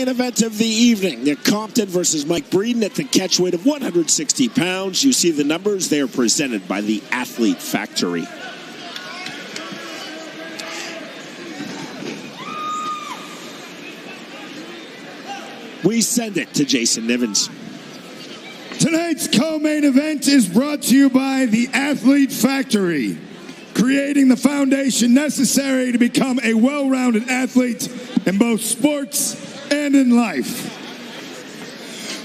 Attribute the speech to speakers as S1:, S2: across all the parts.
S1: main event of the evening. Nick Compton versus Mike Breeden at the catchweight of 160 pounds. You see the numbers. They are presented by the Athlete Factory. We send it to Jason Nivens.
S2: Tonight's co-main event is brought to you by the Athlete Factory, creating the foundation necessary to become a well-rounded athlete in both sports and in life.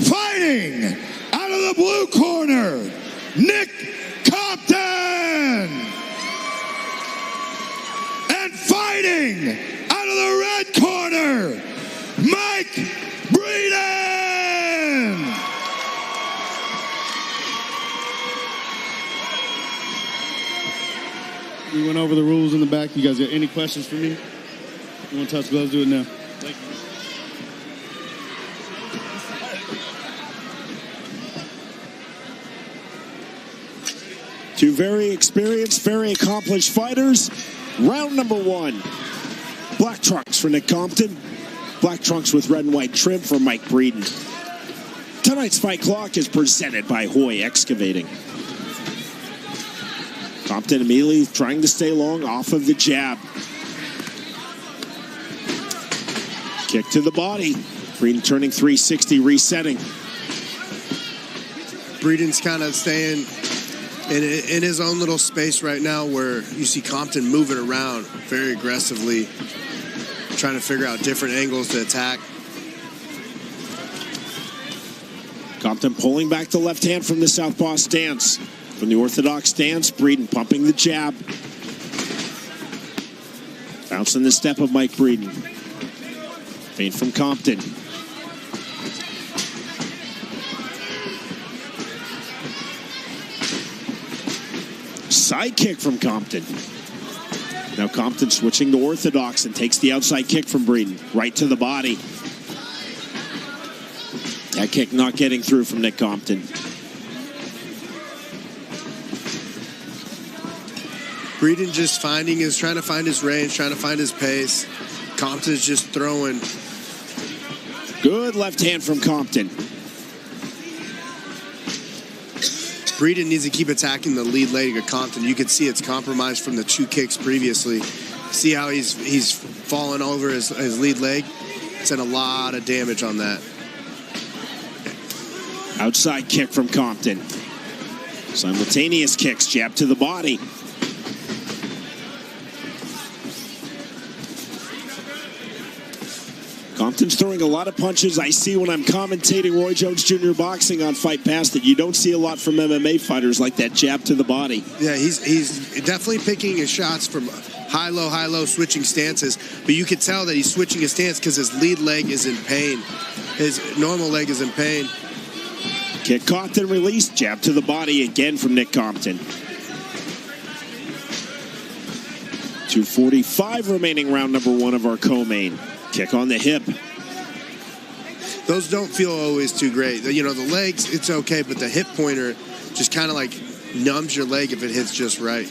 S2: Fighting out of the blue corner, Nick Compton! And fighting out of the red corner, Mike Breeden!
S3: We went over the rules in the back. You guys got any questions for me? You want to touch gloves? Do it now. Thank
S1: Two
S3: you.
S1: very experienced, very accomplished fighters. Round number one. Black trunks for Nick Compton. Black trunks with red and white trim for Mike Breeden. Tonight's fight clock is presented by Hoy Excavating. Compton immediately trying to stay long off of the jab. Kick to the body. Breeden turning 360, resetting.
S4: Breeden's kind of staying in his own little space right now, where you see Compton moving around very aggressively, trying to figure out different angles to attack.
S1: Compton pulling back the left hand from the southpaw stance. From the orthodox stance, Breeden pumping the jab. Bouncing the step of Mike Breeden. Feint from Compton. Side kick from Compton. Now Compton switching to orthodox and takes the outside kick from Breeden. Right to the body. That kick not getting through from Nick Compton.
S4: Breeden just trying to find his range, trying to find his pace. Compton's just throwing.
S1: Good left hand from Compton.
S4: Breeden needs to keep attacking the lead leg of Compton. You can see it's compromised from the two kicks previously. See how he's fallen over his lead leg? It's had a lot of damage on that.
S1: Outside kick from Compton. Simultaneous kicks, jab to the body. Compton's throwing a lot of punches. I see when I'm commentating Roy Jones Jr. boxing on Fight Pass that you don't see a lot from MMA fighters, like that jab to the body.
S4: Yeah, he's definitely picking his shots from high-low, switching stances. But you can tell that he's switching his stance because his lead leg is in pain. His normal leg is in pain.
S1: Kick caught, then released. Jab to the body again from Nick Compton. 2:45 remaining, round number one of our co-main. Kick on the hip.
S4: Those don't feel always too great. You know, the legs, it's okay, but the hip pointer just kind of like numbs your leg if it hits just right.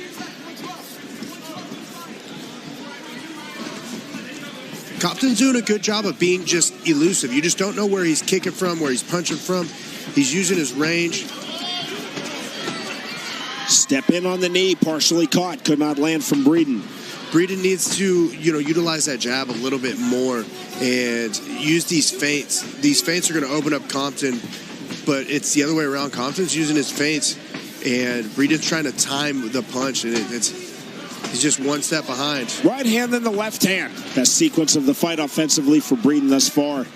S4: Compton's doing a good job of being just elusive. You just don't know where he's kicking from, where he's punching from. He's using his range.
S1: Step in on the knee, partially caught, could not land from Breeden.
S4: Breeden needs to, utilize that jab a little bit more and use these feints. These feints are going to open up Compton, but it's the other way around. Compton's using his feints, and Breeden's trying to time the punch, and he's just one step behind.
S1: Right hand, then the left hand. Best sequence of the fight offensively for Breeden thus far.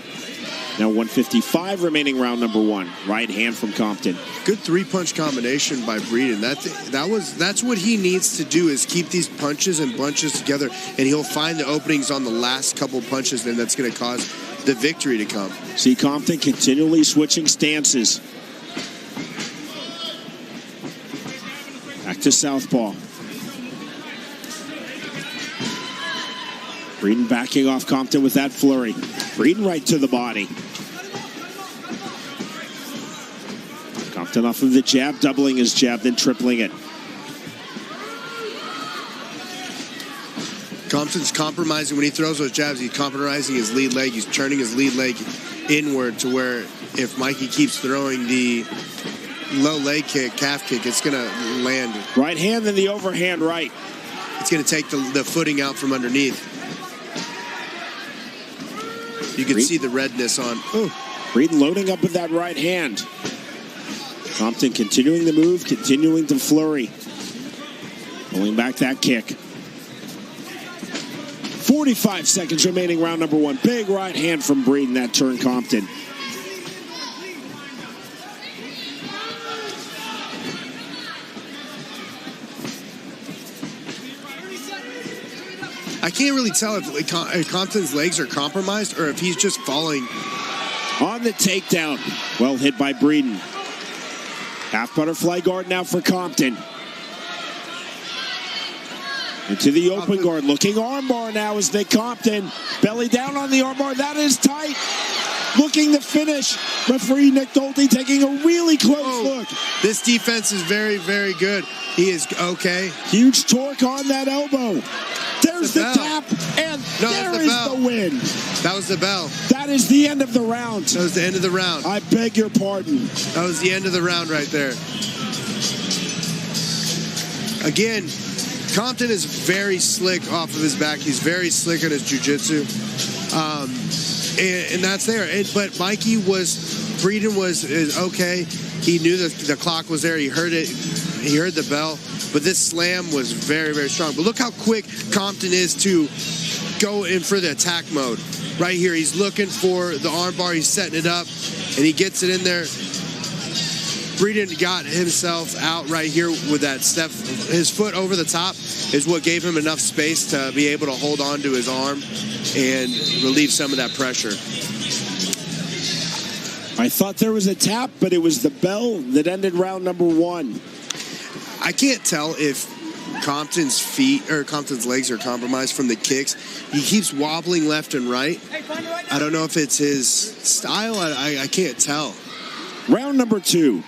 S1: Now 155 remaining, round number one. Right hand from Compton.
S4: Good three-punch combination by Breeden. That's what he needs to do, is keep these punches and bunches together, and he'll find the openings on the last couple punches, and that's going to cause the victory to come.
S1: See Compton continually switching stances. Back to southpaw. Breeden backing off Compton with that flurry. Breeden right to the body. Compton off of the jab, doubling his jab, then tripling it.
S4: Compton's compromising when he throws those jabs. He's compromising his lead leg. He's turning his lead leg inward to where if Mikey keeps throwing the low leg kick, calf kick, it's going to land.
S1: Right hand and the overhand right.
S4: It's going to take the footing out from underneath. You can see the redness on.
S1: Breeden loading up with that right hand. Compton continuing the move, continuing to flurry. Pulling back that kick. 45 seconds remaining, round number 1. Big right hand from Breeden that turned Compton.
S4: I can't really tell if Compton's legs are compromised or if he's just falling.
S1: On the takedown. Well hit by Breeden. Half butterfly guard now for Compton. Into the open guard. Looking armbar now is Nick Compton. Belly down on the armbar. That is tight. Looking to finish. Referee Nick Nolte taking a really close look.
S4: This defense is very, very good. He is okay.
S1: Huge torque on that elbow. There's the tap, and there is the win.
S4: That was the bell.
S1: That is the end of the round.
S4: That was the end of the round.
S1: I beg your pardon.
S4: That was the end of the round right there. Again, Compton is very slick off of his back. He's very slick on his jiu-jitsu. And that's there. But Breeden was okay. He knew that the clock was there. He heard it. He heard the bell. But this slam was very, very strong. But look how quick Compton is to go in for the attack mode. Right here, he's looking for the armbar. He's setting it up, and he gets it in there. Breeden got himself out right here with that step. His foot over the top is what gave him enough space to be able to hold on to his arm and relieve some of that pressure.
S1: I thought there was a tap, but it was the bell that ended round number 1.
S4: I can't tell if Compton's feet or Compton's legs are compromised from the kicks. He keeps wobbling left and right. I don't know if it's his style. I can't tell.
S1: Round number 2.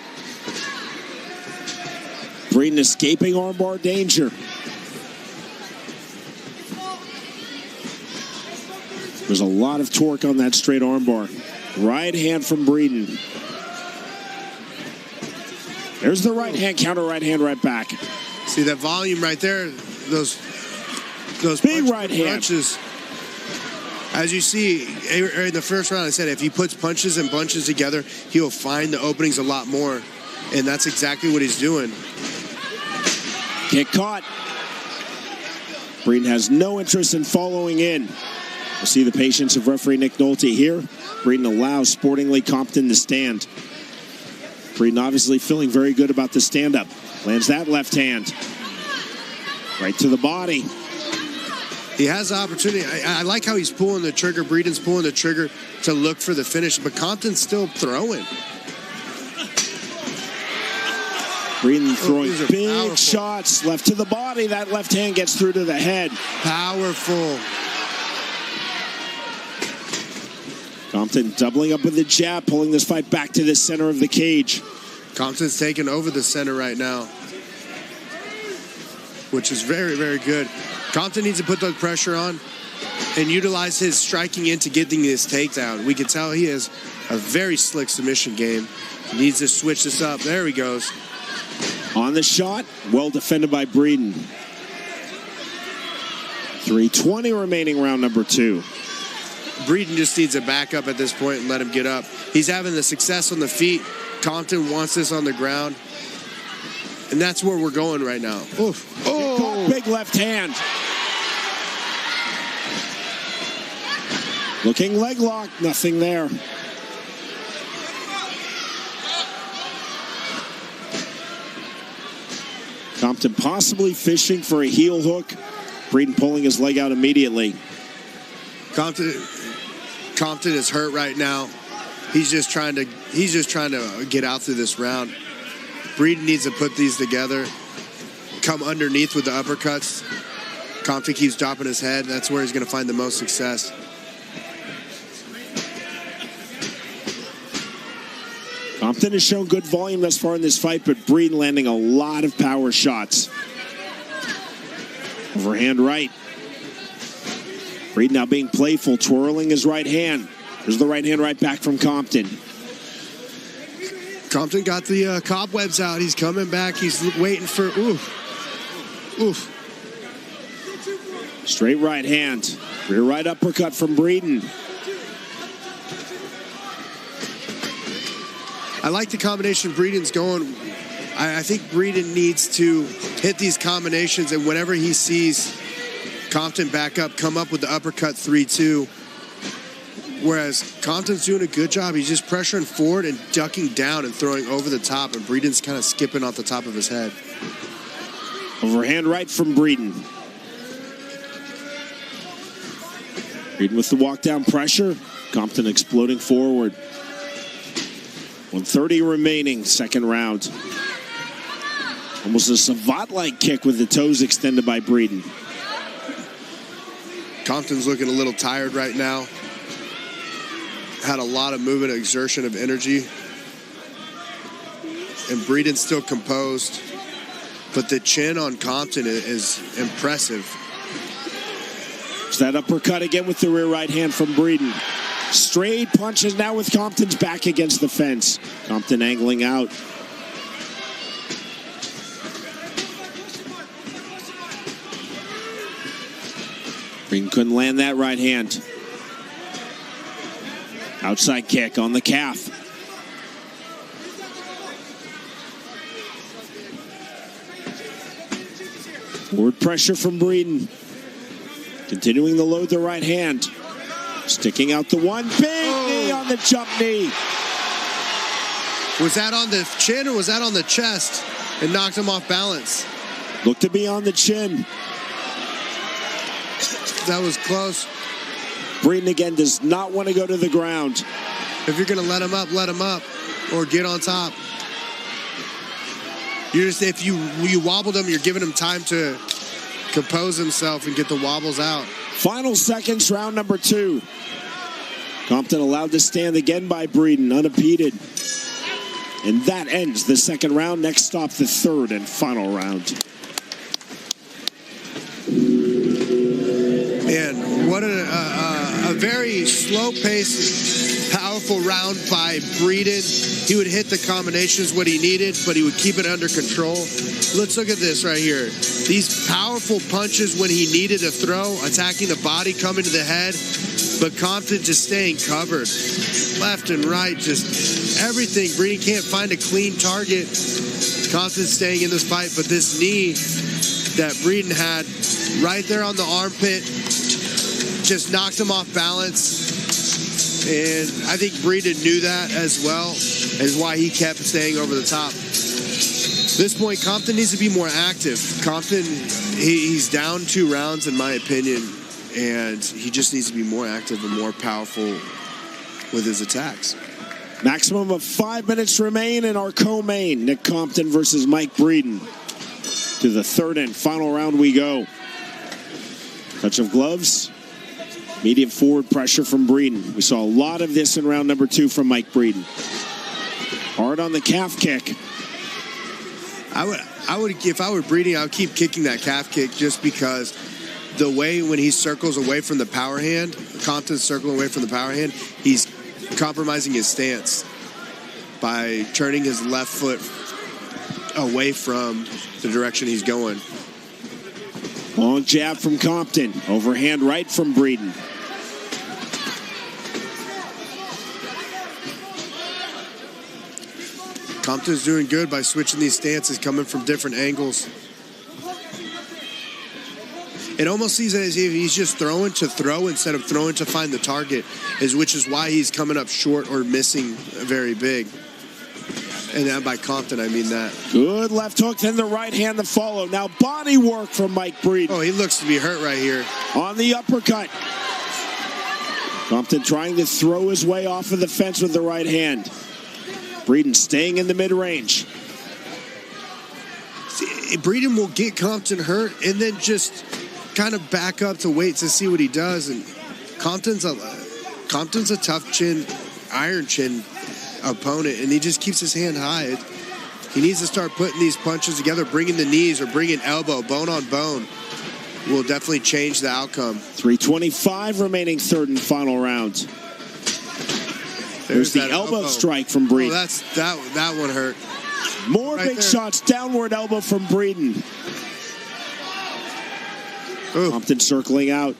S1: Breeden escaping armbar danger. There's a lot of torque on that straight armbar. Right hand from Breeden. There's the right hand, counter right hand right back.
S4: See that volume right there? Those
S1: big right hand.
S4: Punches. As you see, in the first round, I said if he puts punches and bunches together, he'll find the openings a lot more. And that's exactly what he's doing.
S1: Kick caught. Breeden has no interest in following in. We'll see the patience of referee Nick Nolte here. Breeden allows Sportingly Compton to stand. Breeden obviously feeling very good about the stand-up. Lands that left hand. Right to the body.
S4: He has the opportunity. I like how he's pulling the trigger. Breeden's pulling the trigger to look for the finish, but Compton's still throwing.
S1: Breeden throwing big shots. Left to the body. That left hand gets through to the head.
S4: Powerful.
S1: Compton doubling up with the jab, pulling this fight back to the center of the cage.
S4: Compton's taking over the center right now, which is very, very good. Compton needs to put the pressure on and utilize his striking into getting his takedown. We can tell he has a very slick submission game. He needs to switch this up. There he goes.
S1: On the shot, well defended by Breeden. 3:20 remaining, round number 2.
S4: Breeden just needs to back up at this point and let him get up. He's having the success on the feet. Compton wants this on the ground. And that's where we're going right now. Oof.
S1: Oh, big left hand. Looking leg lock, nothing there. Compton possibly fishing for a heel hook. Breeden pulling his leg out immediately.
S4: Compton is hurt right now. He's just trying to get out through this round. Breeden needs to put these together. Come underneath with the uppercuts. Compton keeps dropping his head. That's where he's going to find the most success.
S1: Compton has shown good volume thus far in this fight, but Breeden landing a lot of power shots. Overhand right. Breeden now being playful, twirling his right hand. There's the right hand right back from Compton.
S4: Compton got the cobwebs out. He's coming back. He's waiting for, oof.
S1: Straight right hand. Rear right uppercut from Breeden.
S4: I like the combination Breeden's going. I think Breeden needs to hit these combinations, and whenever he sees Compton back up, come up with the uppercut 3-2. Whereas Compton's doing a good job. He's just pressuring forward and ducking down and throwing over the top, and Breeden's kind of skipping off the top of his head.
S1: Overhand right from Breeden. Breeden with the walk down pressure. Compton exploding forward. 1:30 remaining, second round. Almost a savant-like kick with the toes extended by Breeden.
S4: Compton's looking a little tired right now. Had a lot of movement, exertion of energy. And Breeden's still composed. But the chin on Compton is impressive.
S1: There's that uppercut again with the rear right hand from Breeden. Straight punches now with Compton's back against the fence. Compton angling out. Breeden couldn't land that right hand. Outside kick on the calf. Forward pressure from Breeden. Continuing to load the right hand. Sticking out the one. Big knee on the jump knee.
S4: Was that on the chin or was that on the chest? It knocked him off balance.
S1: Looked to be on the chin.
S4: That was close.
S1: Breeden again does not want to go to the ground.
S4: If you're going to let him up, or get on top. If you wobbled him, you're giving him time to compose himself and get the wobbles out.
S1: Final seconds, round number 2. Compton allowed to stand again by Breeden, unimpeded. And that ends the second round. Next stop, the third and final round.
S4: Man, what a very slow-paced, powerful round by Breeden. He would hit the combinations what he needed, but he would keep it under control. Let's look at this right here. These powerful punches when he needed a throw, attacking the body, coming to the head, but Compton just staying covered. Left and right, just everything. Breeden can't find a clean target. Compton staying in this fight, but this knee that Breeden had right there on the armpit just knocked him off balance. And I think Breeden knew that as well, is why he kept staying over the top. At this point, Compton needs to be more active. Compton, he's down 2 rounds in my opinion, and he just needs to be more active and more powerful with his attacks.
S1: Maximum of 5 minutes remain in our co-main. Nick Compton versus Mike Breeden. To the third and final round we go. Touch of gloves. Medium forward pressure from Breeden. We saw a lot of this in round number 2 from Mike Breeden. Hard on the calf kick.
S4: I would, if I were Breeden, I would keep kicking that calf kick just because the way when he circles away from the power hand, Compton's circling away from the power hand, he's compromising his stance by turning his left foot away from the direction he's going.
S1: Long jab from Compton. Overhand right from Breeden.
S4: Compton's doing good by switching these stances, coming from different angles. It almost seems as if he's just throwing to throw instead of throwing to find the target, which is why he's coming up short or missing very big. And then by Compton, I mean that.
S1: Good left hook, then the right hand to follow. Now body work from Mike Breeden.
S4: Oh, he looks to be hurt right here.
S1: On the uppercut. Compton trying to throw his way off of the fence with the right hand. Breeden staying in the mid-range.
S4: Breeden will get Compton hurt and then just kind of back up to wait to see what he does. And Compton's a tough chin, iron chin opponent, and he just keeps his hand high. He needs to start putting these punches together, bringing the knees or bringing elbow, bone on bone. will definitely change the outcome.
S1: 3:25 remaining, third and final round. There's the elbow strike from Breeden.
S4: Oh, that one hurt.
S1: More right big there. Shots, downward elbow from Breeden. Compton circling out.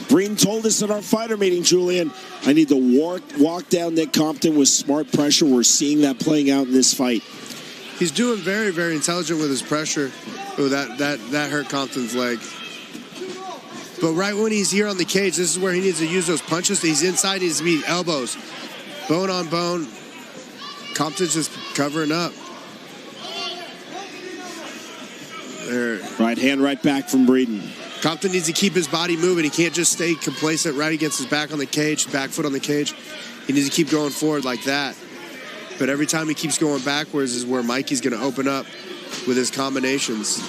S1: Breeden told us at our fighter meeting, Julian, I need to walk down Nick Compton with smart pressure. We're seeing that playing out in this fight.
S4: He's doing very, very intelligent with his pressure. Oh, that hurt Compton's leg. But right when he's here on the cage, this is where he needs to use those punches. He's inside, he needs to be elbows. Bone on bone. Compton's just covering up. There.
S1: Right hand, right back from Breeden.
S4: Compton needs to keep his body moving. He can't just stay complacent right against his back on the cage, back foot on the cage. He needs to keep going forward like that. But every time he keeps going backwards is where Mikey's going to open up with his combinations.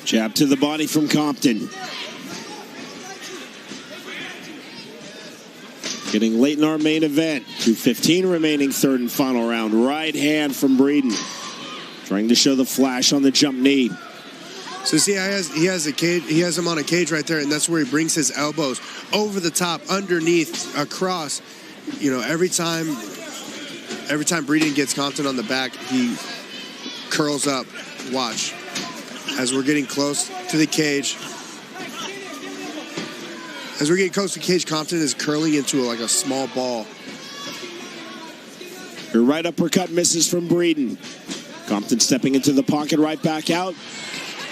S1: Jab to the body from Compton. Getting late in our main event. 2:15 remaining, third and final round. Right hand from Breeden. Trying to show the flash on the jump knee.
S4: So see, he has a cage. He has him on a cage right there, and that's where he brings his elbows over the top, underneath, across. You know, every time Breeden gets Compton on the back, he curls up. Watch. As we're getting close to the cage. As we're getting close to the cage, Compton is curling into like a small ball.
S1: Your right uppercut misses from Breeden. Compton stepping into the pocket, right back out.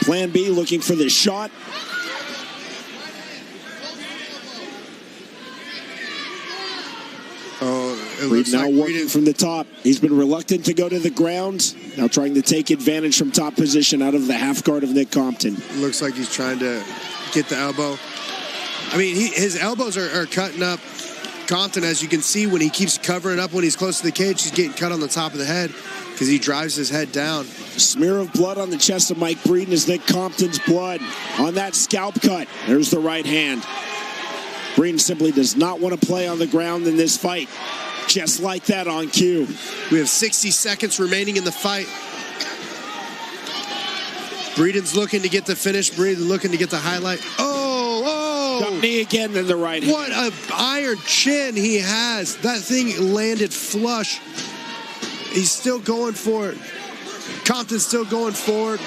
S1: Plan B, looking for this shot. Breeden now working from the top. He's been reluctant to go to the ground. Now trying to take advantage from top position out of the half guard of Nick Compton.
S4: Looks like he's trying to get the elbow. I mean, his elbows are cutting up Compton, as you can see, when he keeps covering up when he's close to the cage. He's getting cut on the top of the head because he drives his head down.
S1: Smear of blood on the chest of Mike Breeden is Nick Compton's blood on that scalp cut. There's the right hand. Breeden simply does not want to play on the ground in this fight. Just like that on cue.
S4: We have 60 seconds remaining in the fight. Breeden's looking to get the finish. Breeden looking to get the highlight.
S1: Jump knee again in the right hand.
S4: What an iron chin he has. That thing landed flush. He's still going for it. Compton's still going forward.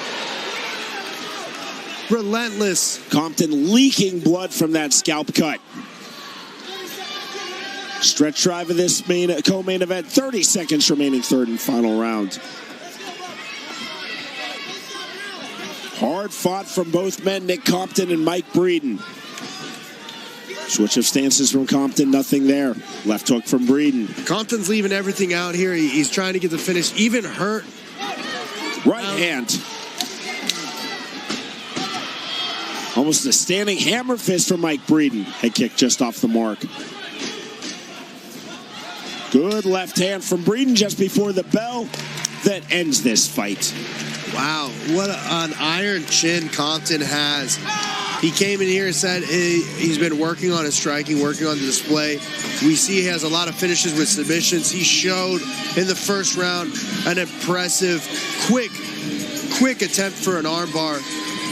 S4: Relentless.
S1: Compton leaking blood from that scalp cut. Stretch drive of this co-main event. 30 seconds remaining, third and final round. Hard fought from both men, Nick Compton and Mike Breeden. Switch of stances from Compton, nothing there. Left hook from Breeden.
S4: Compton's leaving everything out here. He's trying to get the finish, even hurt.
S1: Right hand. Almost a standing hammer fist from Mike Breeden. Head kick just off the mark. Good left hand from Breeden just before the bell that ends this fight.
S4: Wow, what an iron chin Compton has. He came in here and said he's been working on his striking, working on the display. We see he has a lot of finishes with submissions. He showed in the first round an impressive, quick attempt for an armbar.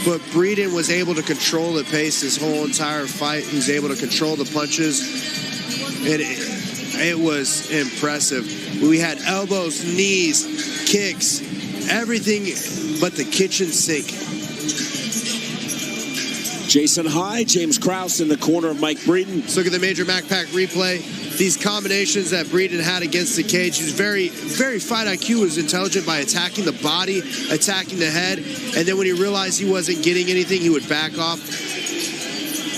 S4: But Breeden was able to control the pace this whole entire fight. He was able to control the punches. It was impressive. We had elbows, knees, kicks, everything but the kitchen sink.
S1: Jason High, James Krause in the corner of Mike Breeden.
S4: Let's look at the Major MacPack replay. These combinations that Breeden had against the cage, he was very fight IQ, was intelligent by attacking the body, attacking the head, and then when he realized he wasn't getting anything, he would back off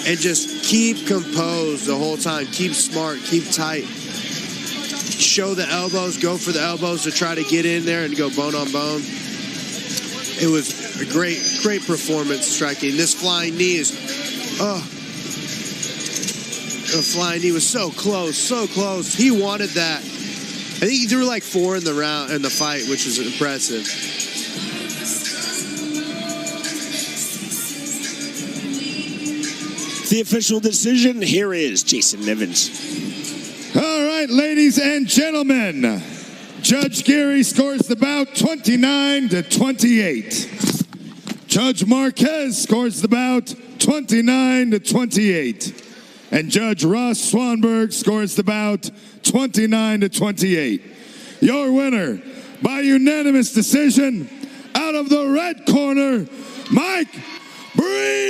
S4: and just keep composed the whole time. Keep smart, keep tight. Show the elbows, go for the elbows to try to get in there and go bone on bone. It was a great performance striking. This flying knee is, the flying knee was so close, so close. He wanted that. I think he threw like 4 in the fight, which is impressive.
S1: The official decision, here is Jason Nivens.
S2: All right, ladies and gentlemen. Judge Geary scores the bout 29-28. Judge Marquez scores the bout 29-28. And Judge Ross Swanberg scores the bout 29-28. Your winner by unanimous decision, out of the red corner, Mike Breeden.